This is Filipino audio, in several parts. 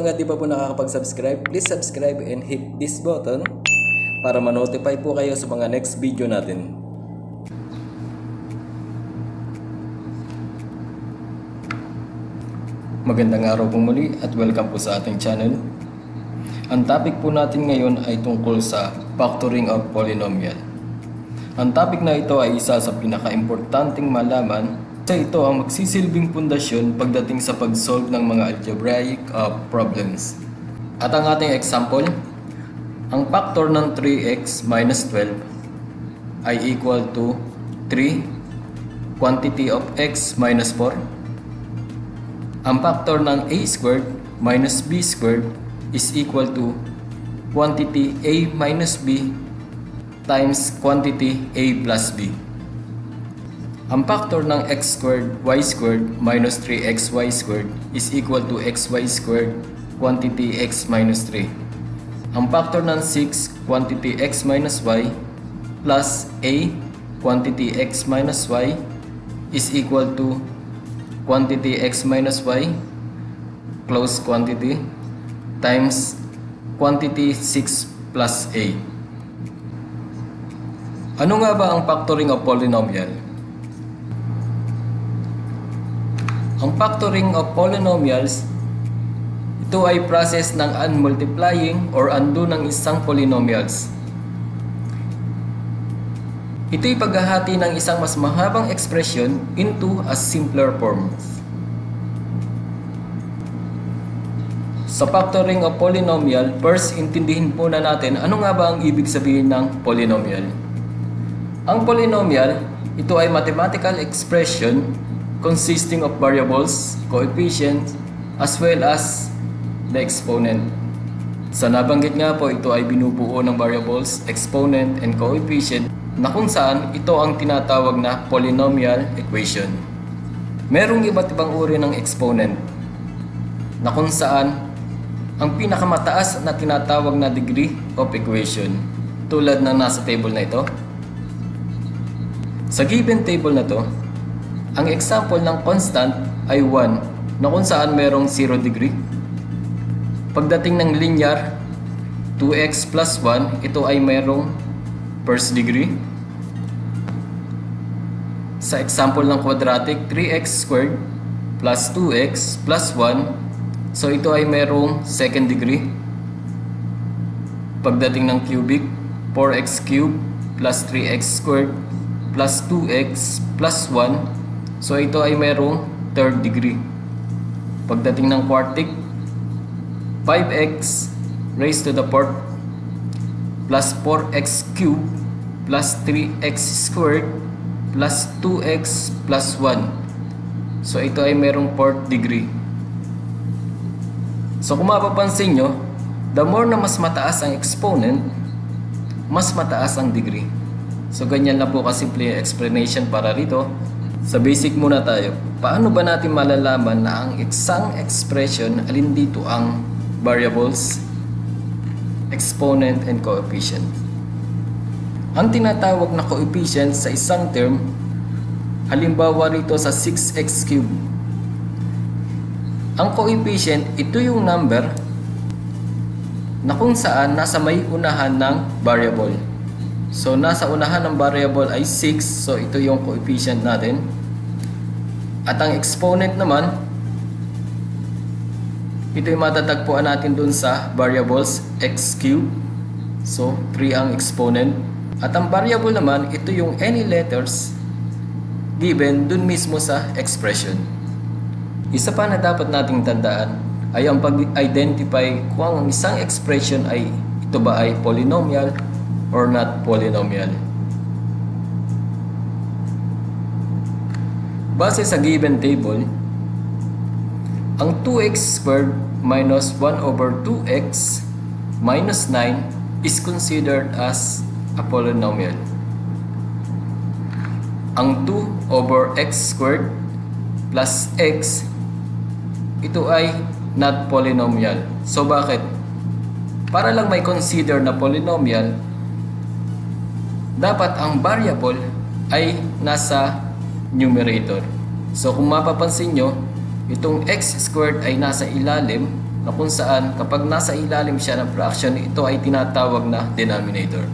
mga di pa po nakakapag-subscribe, please subscribe and hit this button para ma-notify po kayo sa mga next video natin. Magandang araw po muli at welcome po sa ating channel. Ang topic po natin ngayon ay tungkol sa factoring of polynomial. Ang topic na ito ay isa sa pinaka-importanting malaman kasi ito ang magsisilbing pundasyon pagdating sa pag-solve ng mga algebraic problems. At ang ating example, ang factor ng 3x minus 12 ay equal to 3 quantity of x minus 4. Ang factor ng a squared minus b squared is equal to quantity a minus b times quantity a plus b. Ang factor ng x squared y squared minus 3xy squared is equal to xy squared quantity x minus 3. Ang factor ng 6 quantity x minus y plus a quantity x minus y is equal to quantity x minus y close quantity times quantity 6 plus a. Ano nga ba ang factoring of polynomial? Ang factoring of polynomials, ito ay process ng unmultiplying or undo ng isang polynomials. Ito'y paghahati ng isang mas mahabang expression into a simpler form. Sa factoring of polynomial, first intindihin muna natin ano nga ba ang ibig sabihin ng polynomial. Ang polynomial, ito ay mathematical expression consisting of variables, coefficients, as well as the exponent. Sa nabanggit nga po, ito ay binubuo ng variables, exponent, and coefficient na kung saan ito ang tinatawag na polynomial equation. Merong iba't ibang uri ng exponent na kung saan ang pinakamataas na tinatawag na degree of equation tulad ng nasa table na ito. Sa given table na to, ang example ng constant ay 1 na kung saan merong 0 degree. Pagdating ng linear, 2x plus 1, ito ay merong first degree. Sa example ng quadratic, 3x squared plus 2x plus 1, so ito ay merong second degree. Pagdating ng cubic, 4x cubed plus 3x squared plus 2x plus 1, so ito ay merong third degree. Pagdating ng quartic, 5x raised to the 4th plus 4x cubed plus 3x squared plus 2x plus 1, so ito ay merong 4th degree. So kung mapapansin nyo, the more na mas mataas ang exponent, mas mataas ang degree. So ganyan lang po kasimple yung explanation para rito. Sa basic muna tayo. Paano ba natin malalaman na ang isang expression, alin dito ang variables, exponent, and coefficient? Ang tinatawag na coefficient sa isang term, halimbawa rito sa 6x cubed. Ang coefficient, ito yung number na kung saan nasa may unahan ng variable. So nasa unahan ng variable ay 6, so ito yung coefficient natin. At ang exponent naman, ito yung matatagpuan natin dun sa variables x cubed. So 3 ang exponent. At ang variable naman, ito yung any letters given dun mismo sa expression. Isa pa na dapat nating tandaan ay ang pag-identify kung ang isang expression ay ito ba ay polynomial or not polynomial. Base sa given table, ang 2x squared minus 1 over 2x minus 9 is considered as a polynomial. Ang 2 over x squared plus x, ito ay not polynomial. So bakit? Para lang may consider na polynomial, dapat ang variable ay nasa numerator. So kung mapapansin nyo, itong x squared ay nasa ilalim na kung saan kapag nasa ilalim siya ng fraction, ito ay tinatawag na denominator.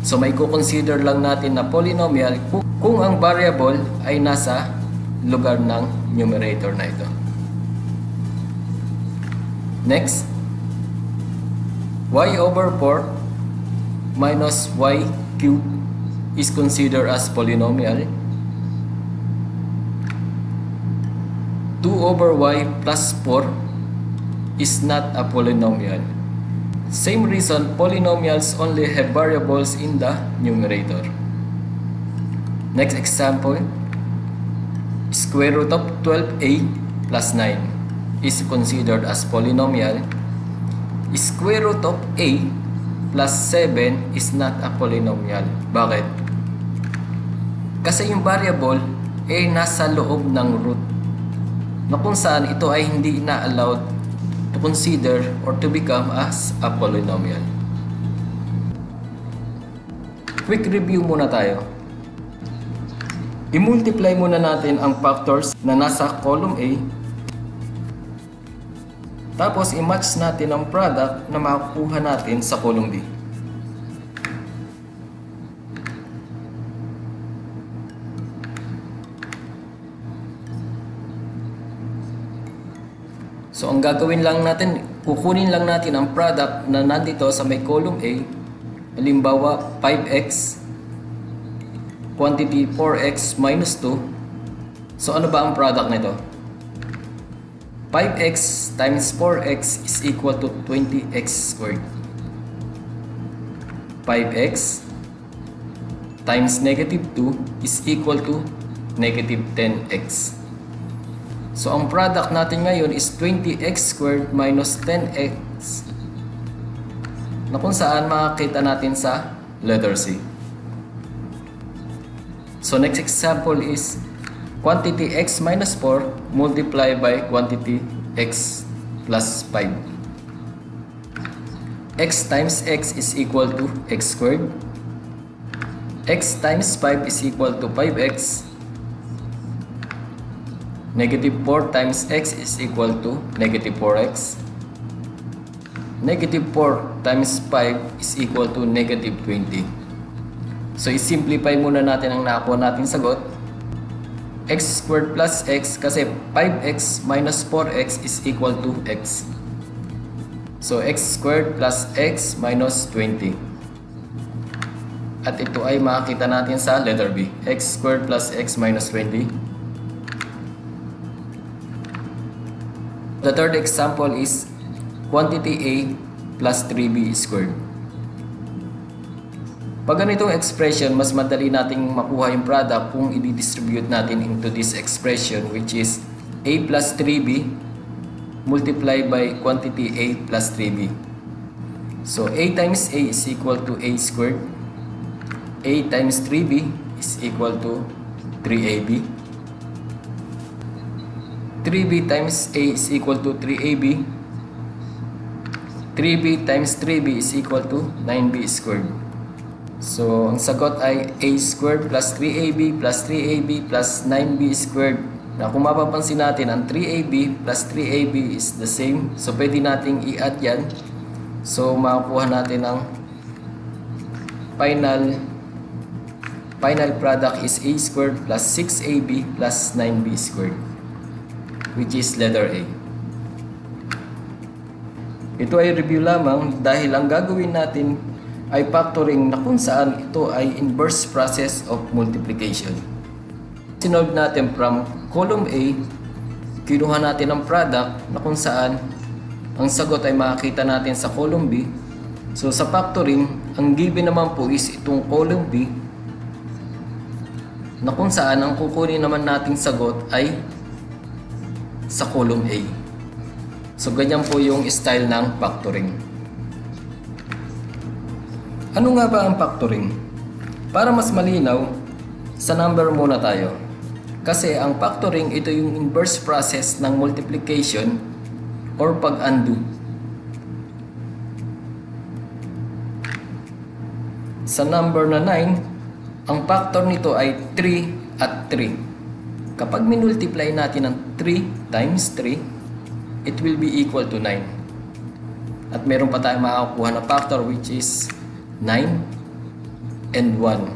So may consider lang natin na polynomial kung ang variable ay nasa lugar ng numerator na ito. Next, y over 4 minus y cubed is considered as polynomial. 2 over y plus 4 is not a polynomial. Same reason, polynomials only have variables in the numerator. Next example, square root of 12a plus 9 is considered as polynomial. Square root of a plus 7 is not a polynomial. Bakit? Kasi yung variable ay nasa loob ng root, na kung saan ito ay hindi na-allowed to consider or to become as a polynomial. Quick review muna tayo. I-multiply muna natin ang factors na nasa column A. Tapos i-match natin ang product na makukuha natin sa column B. So ang gagawin lang natin, kukunin lang natin ang product na nandito sa may column A. Halimbawa 5x, quantity 4x minus 2. So ano ba ang product nito? 5x times 4x is equal to 20x squared. 5x times negative 2 is equal to negative 10x. So ang product natin ngayon is 20x squared minus 10x, na kung saan makakita natin sa letter C. So next example is quantity x minus 4 multiplied by quantity x plus 5. X times x is equal to x squared. X times 5 is equal to 5x. Negative 4 times x is equal to negative 4x. Negative 4 times 5 is equal to negative 20. So i-simplify muna natin ang nakuha nating sagot. X squared plus x, kasi 5x minus 4x is equal to x. So x squared plus x minus 20. At ito ay makikita natin sa letter B. X squared plus x minus 20. The third example is quantity A plus 3B squared. Pag ganitong expression, mas madali nating makuha yung product kung i-distribute natin into this expression, which is A plus 3B multiplied by quantity A plus 3B. So A times A is equal to A squared. A times 3B is equal to 3AB. 3b times a is equal to 3ab. 3b times 3b is equal to 9b squared. So ang sagot ay a squared plus 3ab plus 3ab plus 9b squared. Na kung mapapansin natin, ang 3ab plus 3ab is the same. So pwede nating i-add yan. So makukuha natin ang final product is a squared plus 6ab plus 9b squared, which is letter A. Ito ay review lamang dahil ang gagawin natin ay factoring, na kung saan ito ay inverse process of multiplication. Sinolve natin from column A, kinuha natin ang product na kung saan ang sagot ay makikita natin sa column B. So sa factoring, ang given naman po is itong column B, na kung saan ang kukunin naman nating sagot ay sa column A. So ganyan po yung style ng factoring. Ano nga ba ang factoring? Para mas malinaw, sa number muna tayo. Kasi ang factoring, ito yung inverse process ng multiplication or pag-undo. Sa number na 9, ang factor nito ay 3 at 3. Kapag minultiply natin ng 3 times 3, it will be equal to 9. At meron pa tayong makakuha na factor which is 9 and 1.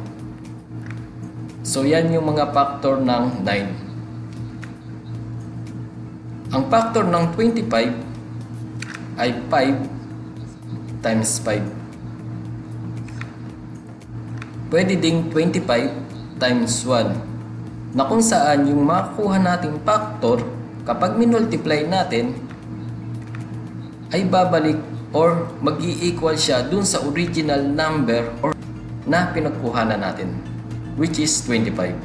So yan yung mga factor ng 9. Ang factor ng 25 ay 5 times 5. Pwede ding 25 times 1, na kung saan yung makukuha nating factor kapag minultiply natin ay babalik or mag-i-equal siya dun sa original number or na pinagkuhanan natin, which is 25.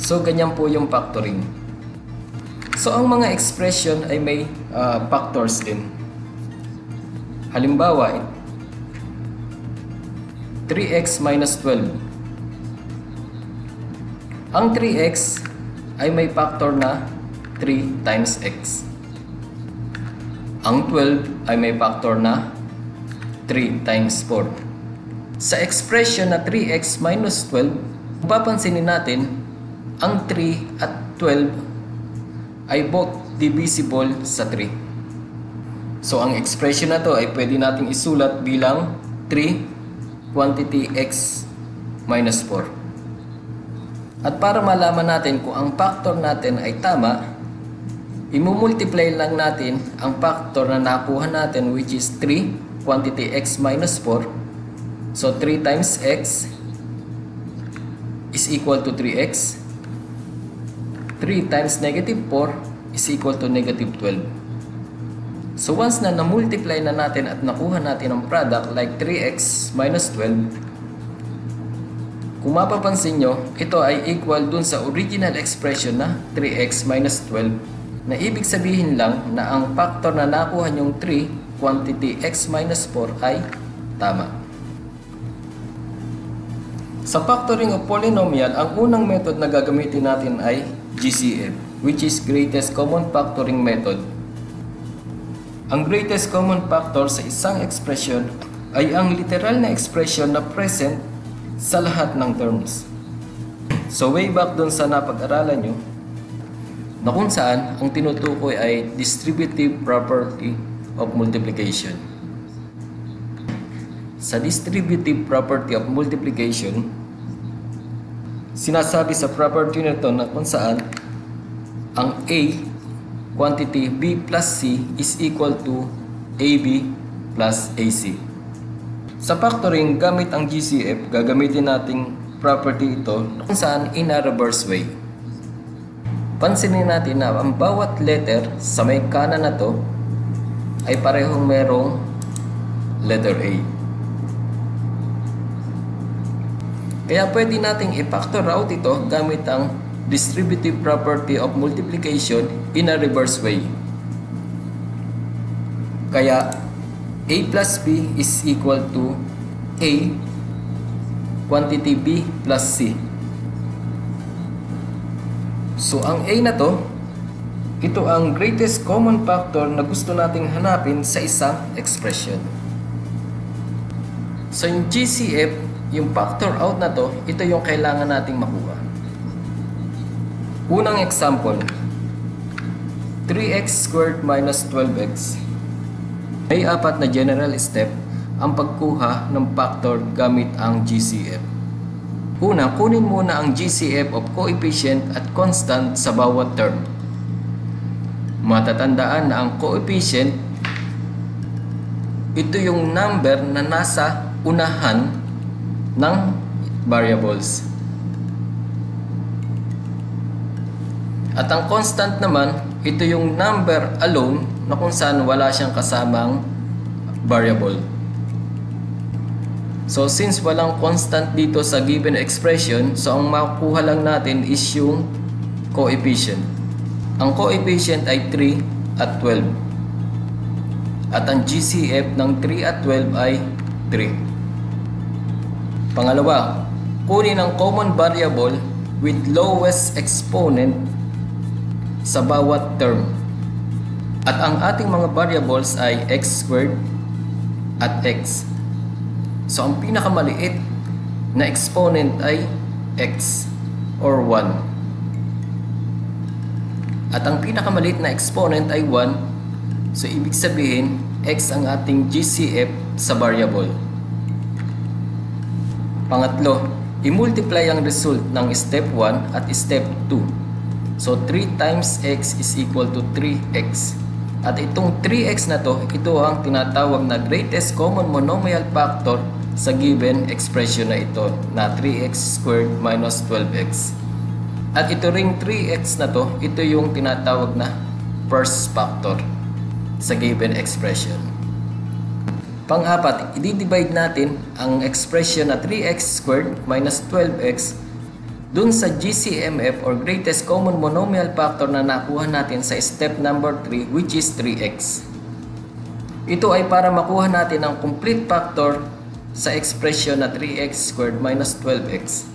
So ganyan po yung factoring. So ang mga expression ay may factors din. Halimbawa, 3x minus 12. Ang 3x ay may factor na 3 times x. Ang 12 ay may factor na 3 times 4. Sa expression na 3x minus 12, papansinin natin, ang 3 at 12 ay both divisible sa 3. So ang expression na to ay pwede nating isulat bilang 3 quantity x minus 4. At para malaman natin kung ang factor natin ay tama, imumultiply lang natin ang factor na nakuha natin, which is 3 quantity x minus 4. So 3 times x is equal to 3x. 3 times negative 4 is equal to negative 12. So once na na-multiply na natin at nakuha natin ang product like 3x minus 12, kung mapapansin nyo, ito ay equal dun sa original expression na 3x minus 12, na ibig sabihin lang na ang factor na nakuha nyong 3 quantity x minus 4 ay tama. Sa factoring of polynomial, ang unang method na gagamitin natin ay GCF, which is greatest common factoring method. Ang greatest common factor sa isang expression ay ang literal na expression na present sa lahat ng terms. So way back dun sa napag-aralan nyo, na kung saan ang tinutukoy ay distributive property of multiplication. Sa distributive property of multiplication, sinasabi sa property nito na kung saan ang A quantity B plus C is equal to AB plus AC. Sa factoring, gamit ang GCF, gagamitin nating property ito kung saan in a reverse way. Pansinin natin na ang bawat letter sa may kanan na to ay parehong merong letter A. Kaya pwede nating i-factor out ito gamit ang distributive property of multiplication in a reverse way. Kaya A plus B is equal to A quantity B plus C. So ang A na to, ito ang greatest common factor na gusto nating hanapin sa isang expression. So yung GCF, yung factor out na to, ito yung kailangan nating makuha. Unang example, 3x squared minus 12x. May apat na general step ang pagkuha ng factor gamit ang GCF. Una, kunin muna ang GCF of coefficient at constant sa bawat term. Matatandaan na ang coefficient, ito yung number na nasa unahan ng variables. At ang constant naman, ito yung number alone na kung saan wala siyang kasamang variable. So since walang constant dito sa given expression, so ang makukuha lang natin is yung coefficient. Ang coefficient ay 3 at 12. At ang GCF ng 3 at 12 ay 3. Pangalawa, kunin ang common variable with lowest exponent sa bawat term. At ang ating mga variables ay x squared at x. So ang pinakamaliit na exponent ay x or 1. At ang pinakamaliit na exponent ay 1. So ibig sabihin, x ang ating GCF sa variable. Pangatlo, i-multiply ang result ng step 1 at step 2. So 3 times x is equal to 3x. At itong 3x na to, ito ang tinatawag na greatest common monomial factor sa given expression na ito, na 3x squared minus 12x. At ito ring 3x na to, ito yung tinatawag na first factor sa given expression. Pang-apat, i-divide natin ang expression na 3x squared minus 12x dun sa GCMF or greatest common monomial factor na nakuha natin sa step number 3, which is 3x. Ito ay para makuha natin ang complete factor sa expression na 3x squared minus 12x.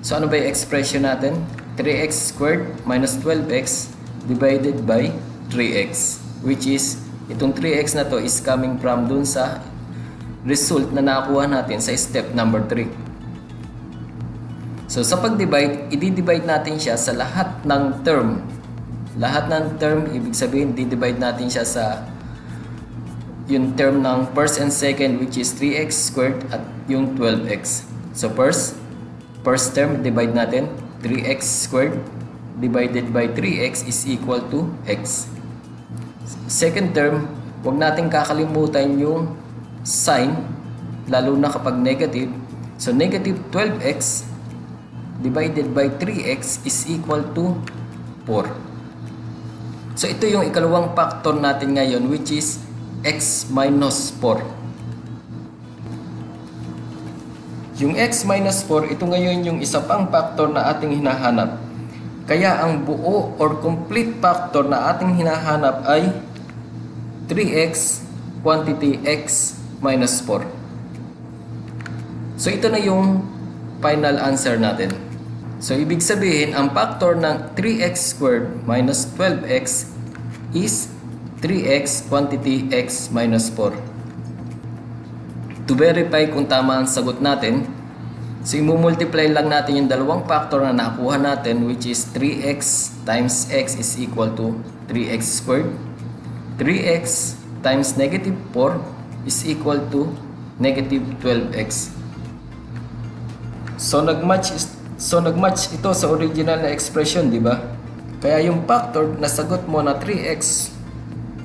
So ano ba yung expression natin? 3x squared minus 12x divided by 3x, which is itong 3x na to is coming from dun sa result na nakuha natin sa step number 3. So sa pag-divide, i-divide natin siya sa lahat ng term. Lahat ng term, ibig sabihin, i-divide natin siya sa yung term ng first and second, which is 3x squared at yung 12x. So first term, divide natin, 3x squared divided by 3x is equal to x. Second term, huwag natin kakalimutan yung sign, lalo na kapag negative. So negative 12x divided by 3x is equal to 4. So ito yung ikalawang factor natin ngayon, which is x minus 4. Yung x minus 4, ito ngayon yung isa pang factor na ating hinahanap. Kaya ang buo or complete factor na ating hinahanap ay 3x quantity x minus 4. So ito na yung final answer natin. So ibig sabihin, ang factor ng 3x squared minus 12x is 3x quantity x minus 4. To verify kung tama ang sagot natin, so i-multiply lang natin yung dalawang factor na nakuha natin, which is 3x times x is equal to 3x squared. 3x times negative 4 is equal to negative 12x. So nagmatch ito sa original na expression, di ba? Kaya yung factor na sagot mo na 3x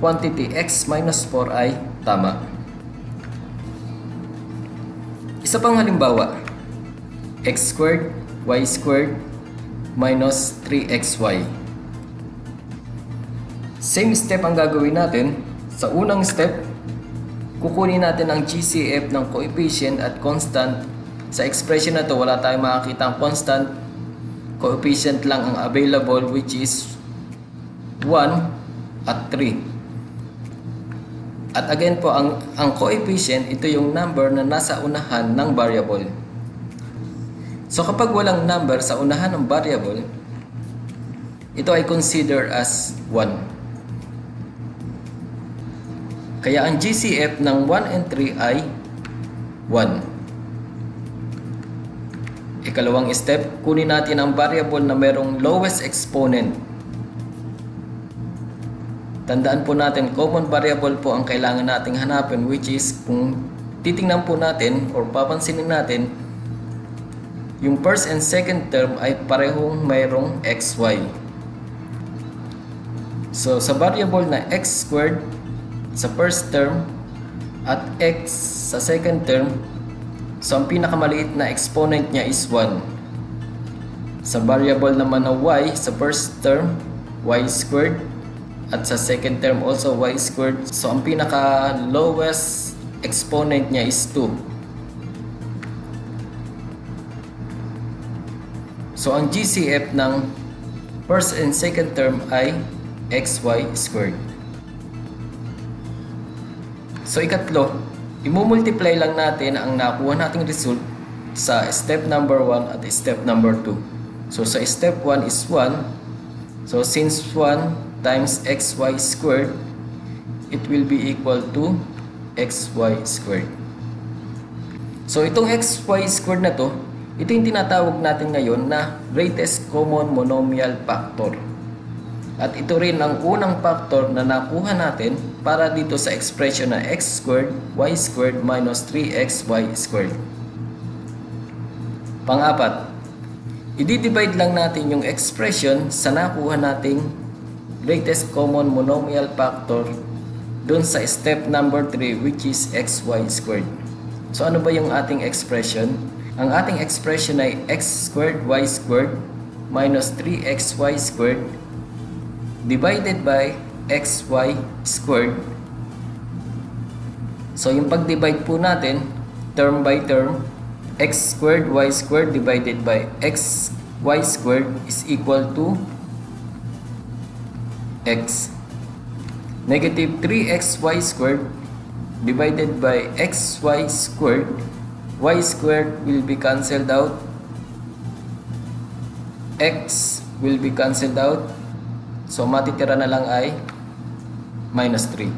quantity x minus 4 ay tama. Isa pang halimbawa, x squared y squared minus 3xy. Same step ang gagawin natin. Sa unang step, kukunin natin ang GCF ng coefficient at constant. Sa expression na to, wala tayong makakita ang constant. Coefficient lang ang available, which is 1 at 3. At again po, ang coefficient, ito yung number na nasa unahan ng variable. So kapag walang number sa unahan ng variable, ito ay consider as 1. Kaya ang GCF ng 1 and 3 ay 1. Ikalawang step, kunin natin ang variable na merong lowest exponent. Tandaan po natin, common variable po ang kailangan nating hanapin, which is kung titingnan po natin or papansinin natin, yung first and second term ay parehong mayroong xy. So sa variable na x squared sa first term at x sa second term, so ang pinakamaliit na exponent niya is 1. Sa variable naman na y sa first term, y squared, at sa second term also y squared. So ang pinaka lowest exponent niya is 2. So ang GCF ng first and second term ay xy squared. So ikatlo, i-multiply lang natin ang nakuha nating result sa step number 1 at step number 2. So sa step 1 is 1. So since 1 times xy squared, it will be equal to xy squared. So itong xy squared na to, ito yung tinatawag natin ngayon na greatest common monomial factor. At ito rin ang unang factor na nakuha natin para dito sa expression na x squared y squared minus 3xy squared. Pang-apat, i-divide lang natin yung expression sa nakuha nating greatest common monomial factor dun sa step number 3, which is xy squared. So ano ba yung ating expression? Ang ating expression ay x squared y squared minus 3xy squared divided by xy squared. So yung pag-divide po natin, term by term, x squared y squared divided by xy squared is equal to x. Negative 3xy squared divided by xy squared, y squared will be cancelled out, x will be cancelled out, so matitira na lang ay minus 3.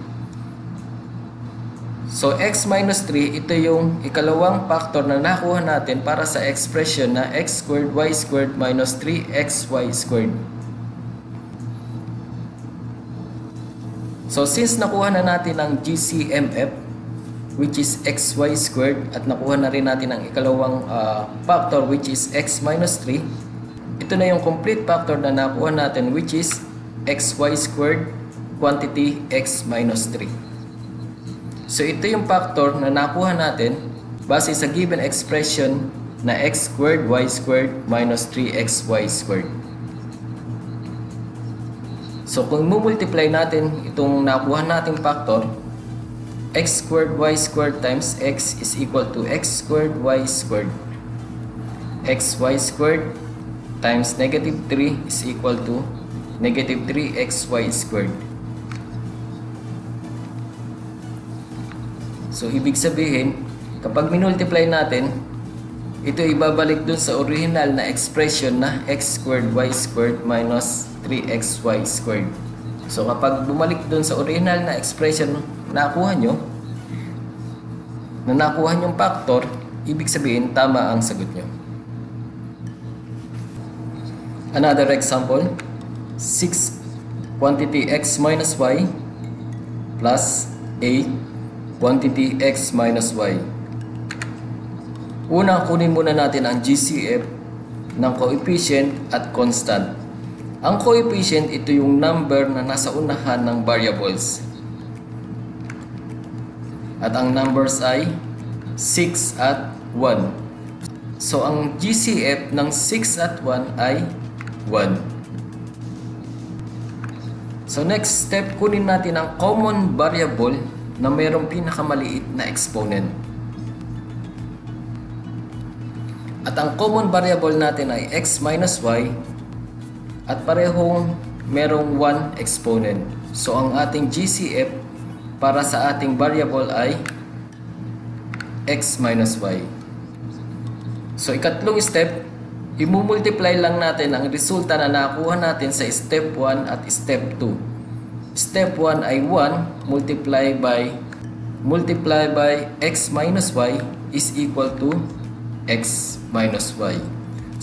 So x minus 3, ito yung ikalawang factor na nakuha natin para sa expression na x squared y squared minus 3xy squared. So since nakuha na natin ang GCMF, which is xy squared, at nakuha na rin natin ang ikalawang factor, which is x minus 3, ito na yung complete factor na nakuha natin, which is xy squared quantity x minus 3. So ito yung factor na nakuha natin base sa given expression na x squared y squared minus 3xy squared. So kung multiply natin itong nakuha nating factor, x squared y squared times x is equal to x squared y squared. Xy squared times negative 3 is equal to negative 3xy squared. So ibig sabihin, kapag minultiply natin, ito ibabalik dun sa original na expression na x squared y squared minus 3xy squared. So kapag bumalik dun sa original na expression na nakuha nyo, na nakuha nyong factor, ibig sabihin tama ang sagot nyo. Another example, 6 quantity x minus y plus a quantity x minus y. Una, kunin muna natin ang GCF ng coefficient at constant. Ang coefficient, ito yung number na nasa unahan ng variables. At ang numbers ay 6 at 1. So ang GCF ng 6 at 1 ay 1. So next step, kunin natin ang common variable na mayroong pinakamaliit na exponent. At ang common variable natin ay x minus y at parehong merong 1 exponent. So ang ating GCF para sa ating variable ay x minus y. So ikatlong step, imumultiply lang natin ang resulta na nakuha natin sa step 1 at step 2. Step 1 ay 1 multiply by x minus y is equal to x minus y.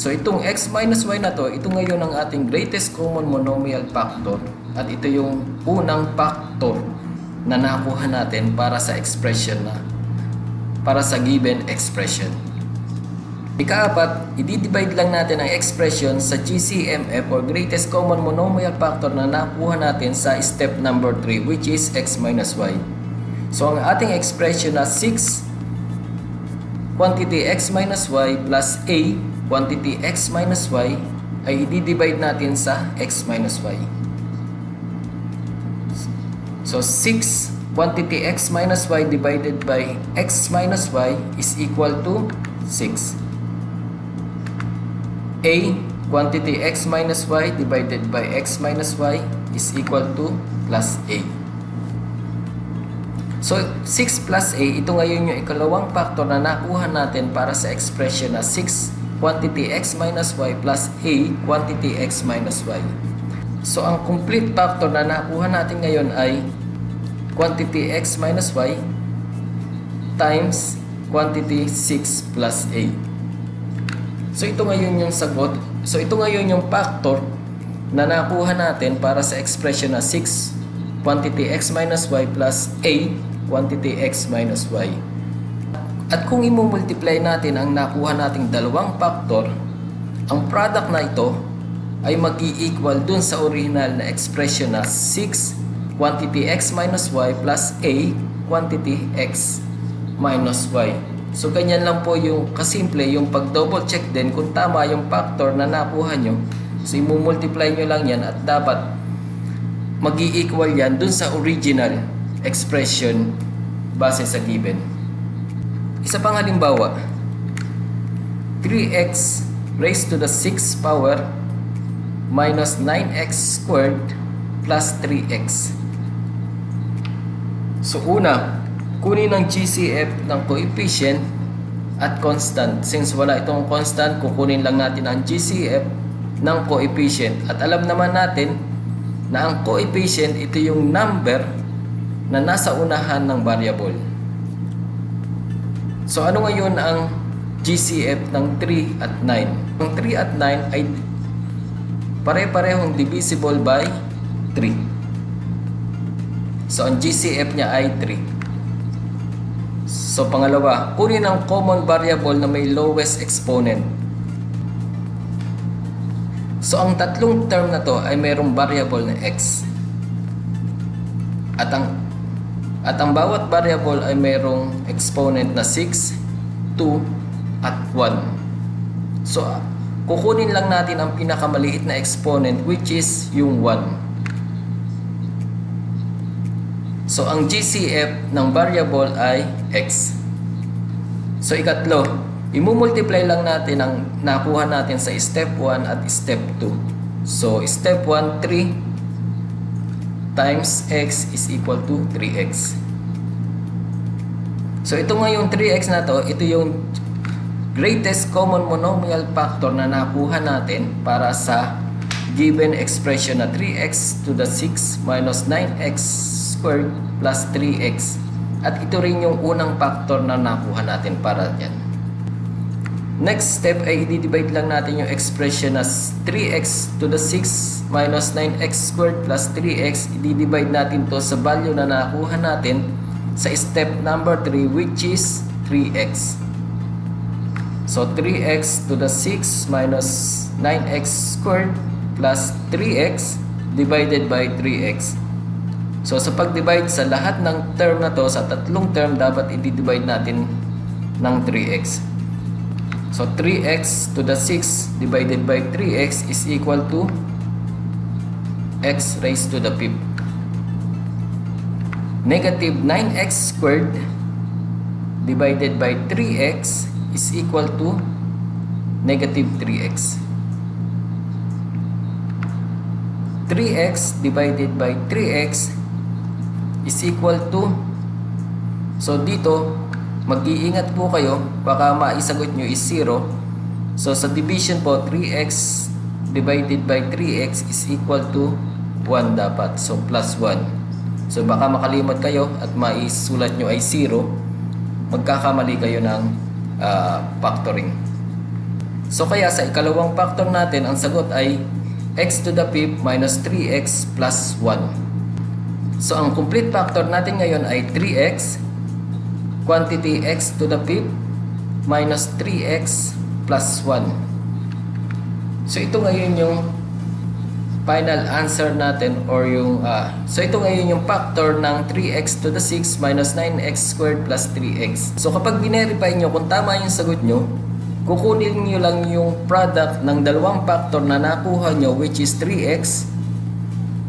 So itong x minus y na to, ito ngayon ang ating greatest common monomial factor at ito yung unang factor na nakuha natin para sa expression na para sa given expression. Ikaapat, i-divide lang natin ang expression sa GCMF or greatest common monomial factor na nakuha natin sa step number 3, which is x minus y. So ang ating expression na 6 quantity x minus y plus a quantity x minus y ay i-divide natin sa x minus y. So 6 quantity x minus y divided by x minus y is equal to 6. A quantity x minus y divided by x minus y is equal to plus a. So 6 plus a, ito ngayon yung ikalawang factor na nakuha natin para sa expression na 6 quantity x minus y plus a quantity x minus y. So ang complete factor na nakuha natin ngayon ay quantity x minus y times quantity 6 plus a. So ito ngayon yung sagot. So ito ngayon yung factor na nakuha natin para sa expression na 6 quantity x minus y plus a quantity x minus y. At kung i-multiply natin ang nakuha nating dalawang factor, ang product na ito ay mag-i-equal dun sa original na expression na 6 quantity x minus y plus a quantity x minus y. So ganyan lang po yung kasimple, yung pag-double check din kung tama yung factor na nakuha nyo. So i-multiply nyo lang yan at dapat mag-i-equal yan dun sa original expression base sa given. Isa pang halimbawa, 3x raised to the 6th power minus 9x squared plus 3x. So una, kunin ang GCF ng coefficient at constant. Since wala itong constant, kukunin lang natin ang GCF ng coefficient. At alam naman natin na ang coefficient, ito yung number na nasa unahan ng variable. So ano ngayon ang GCF ng 3 at 9? Ang 3 at 9 ay pare-parehong divisible by 3. So ang GCF niya ay 3. So pangalawa, kunin ang common variable na may lowest exponent. So ang tatlong term na to ay mayroong variable na x. At ang bawat variable ay mayroong exponent na 6, 2, at 1. So kukunin lang natin ang pinakamaliit na exponent which is yung 1. So ang GCF ng variable ay x. So ikatlo, i-multiply lang natin ang nakuha natin sa step 1 at step 2. So step 1, 3 times x is equal to 3x. So ito nga yung 3x na to, ito yung greatest common monomial factor na nakuha natin para sa given expression na 3x to the 6 minus 9x squared plus 3x. At ito rin yung unang factor na nakuha natin para dyan. Next step ay i-divide lang natin yung expression as 3x to the 6 minus 9x squared plus 3x. I-divide natin to sa value na nakuha natin sa step number 3 which is 3x. So 3x to the 6 minus 9x squared plus 3x divided by 3x. So sa pag-divide sa lahat ng term na to, sa tatlong term, dapat i-divide natin ng 3x. So 3x to the 6 divided by 3x is equal to x raised to the 5th. Negative 9x squared divided by 3x is equal to negative 3x. 3x divided by 3x is equal to, so dito mag-iingat po kayo, baka maisagot nyo is 0. So sa division po, 3x divided by 3x is equal to 1 dapat, so plus 1. So baka makalimot kayo at maisulat nyo ay 0, magkakamali kayo ng factoring. So kaya sa ikalawang factor natin, ang sagot ay x to the 5th minus 3x plus 1. So ang complete factor natin ngayon ay 3x quantity x to the 5th minus 3x plus 1. So ito ngayon yung final answer natin, or yung so ito ngayon yung factor ng 3x to the 6 minus 9x squared plus 3x. So kapag binerify nyo kung tama yung sagot nyo, kukunin nyo lang yung product ng dalawang factor na nakuha nyo which is 3x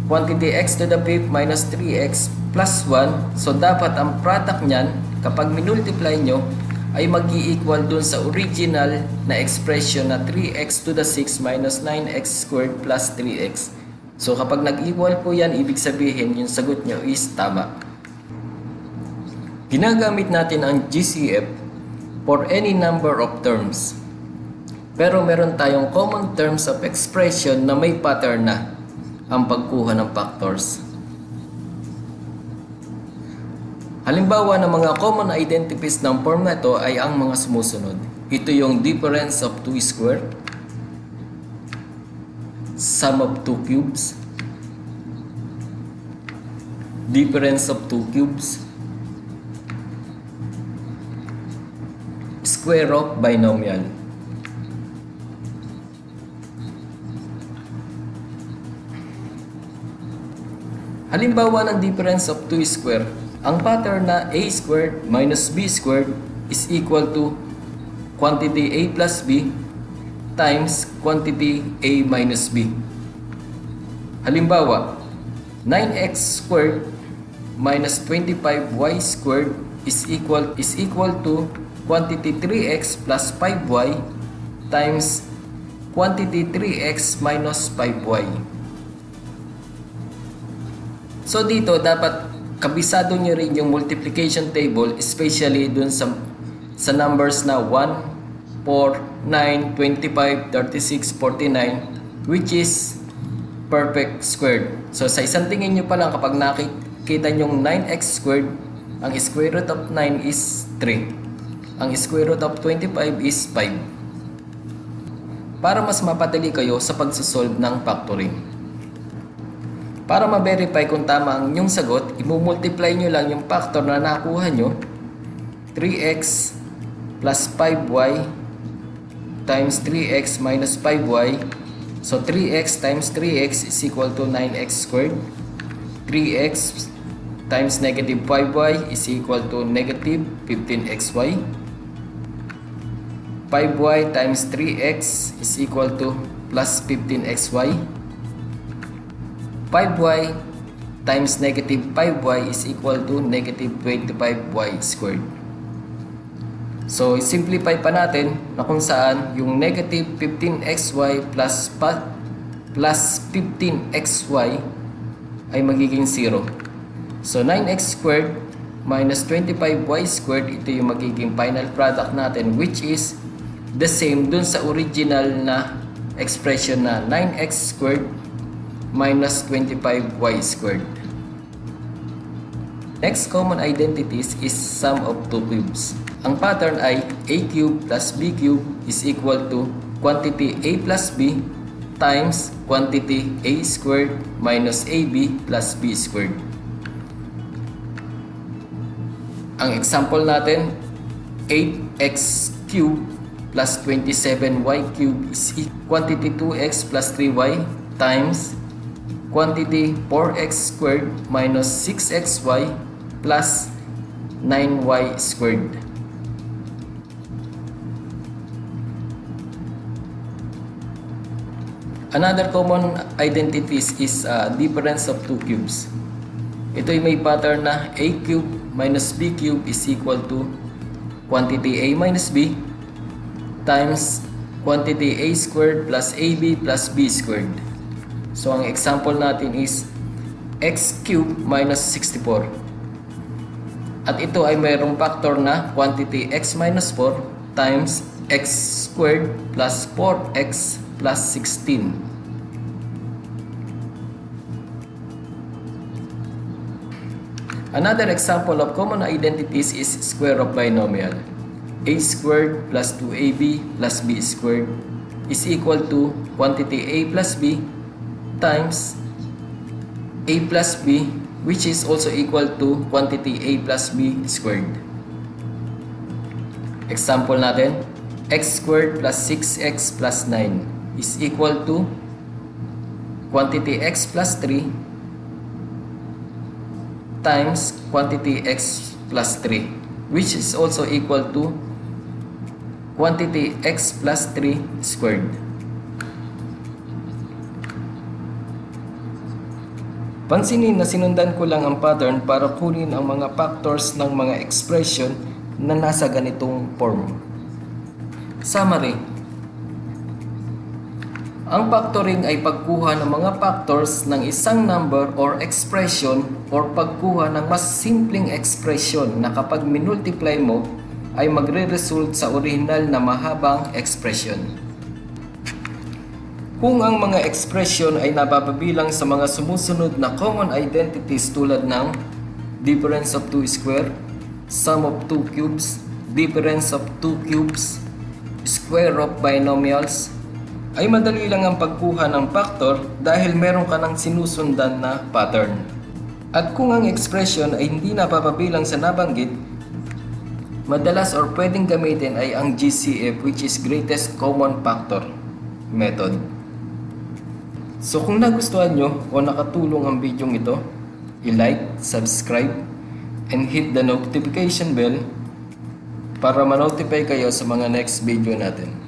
quantity x to the 5th minus 3x plus 1. So dapat ang product nyan, kapag minultiply nyo, ay mag-i-equal dun sa original na expression na 3x to the 6 minus 9x squared plus 3x. So kapag nag-equal po yan, ibig sabihin yung sagot nyo is tama. Ginagamit natin ang GCF for any number of terms. Pero meron tayong common terms of expression na may pattern na ang pagkuha ng factors. Halimbawa ng mga common identities ng form na ito ay ang mga sumusunod. Ito yung difference of 2 squared, sum of two cubes, difference of two cubes, square of binomial. Halimbawa ng difference of 2 square, ang pattern na a squared minus b squared is equal to quantity a plus b times quantity a minus b. Halimbawa, 9x squared minus 25y squared is equal to quantity 3x plus 5y times quantity 3x minus 5y. So dito dapat kabisado nyo rin yung multiplication table, especially dun sa numbers na 1, 4, 9, 25, 36, 49, which is perfect squared. So sa isang tingin nyo pa lang, kapag nakikita nyo 9x squared, ang square root of 9 is 3. Ang square root of 25 is 5. Para mas mapadali kayo sa pagsosolve ng factoring. Para ma-verify kung tama ang inyong sagot, i-multiply nyo lang yung factor na nakuha nyo, 3x plus 5y times 3x minus 5y. So 3x times 3x is equal to 9x squared. 3x times negative 5y is equal to negative 15xy. 5y times 3x is equal to plus 15xy. 5y times negative 5y is equal to negative 25y squared. So, simplify pa natin na kung saan yung negative 15xy plus 15xy ay magiging 0. So, 9x squared minus 25y squared, ito yung magiging final product natin, which is the same dun sa original na expression na 9x squared minus 25y squared. Next common identities is sum of two cubes. Ang pattern ay a cube plus b cube is equal to quantity a plus b times quantity a squared minus ab plus b squared. Ang example natin, 8x cube plus 27y cube is quantity 2x plus 3y times quantity 4x squared minus 6xy plus 9y squared. Another common identities is difference of two cubes. Ito ay may pattern na a cube minus b cube is equal to quantity a minus b times quantity a squared plus ab plus b squared. So, ang example natin is x cube minus 64. At ito ay mayroong factor na quantity x minus 4 times x squared plus 4x plus 16. Another example of common identities is square of binomial. A squared plus 2ab plus b squared is equal to quantity a plus b times a plus b, which is also equal to quantity a plus b squared. Example natin, x squared plus 6x plus 9 is equal to quantity x plus 3 times quantity x plus 3, which is also equal to quantity x plus 3 squared. Pansinin na sinundan ko lang ang pattern para kunin ang mga factors ng mga expression na nasa ganitong form. Summary. Ang factoring ay pagkuha ng mga factors ng isang number or expression or pagkuha ng mas simpleng expression na kapag minultiply mo ay magre-result sa original na mahabang expression. Kung ang mga expression ay napapabilang sa mga sumusunod na common identities tulad ng difference of two square, sum of two cubes, difference of two cubes, square of binomials, ay madali lang ang pagkuha ng factor dahil meron ka ng sinusundan na pattern. At kung ang expression ay hindi napapabilang sa nabanggit, madalas or pwedeng gamitin ay ang GCF, which is Greatest Common Factor method. So kung nagustuhan nyo o nakatulong ang video ito, i-like, subscribe, and hit the notification bell para ma-notify kayo sa mga next video natin.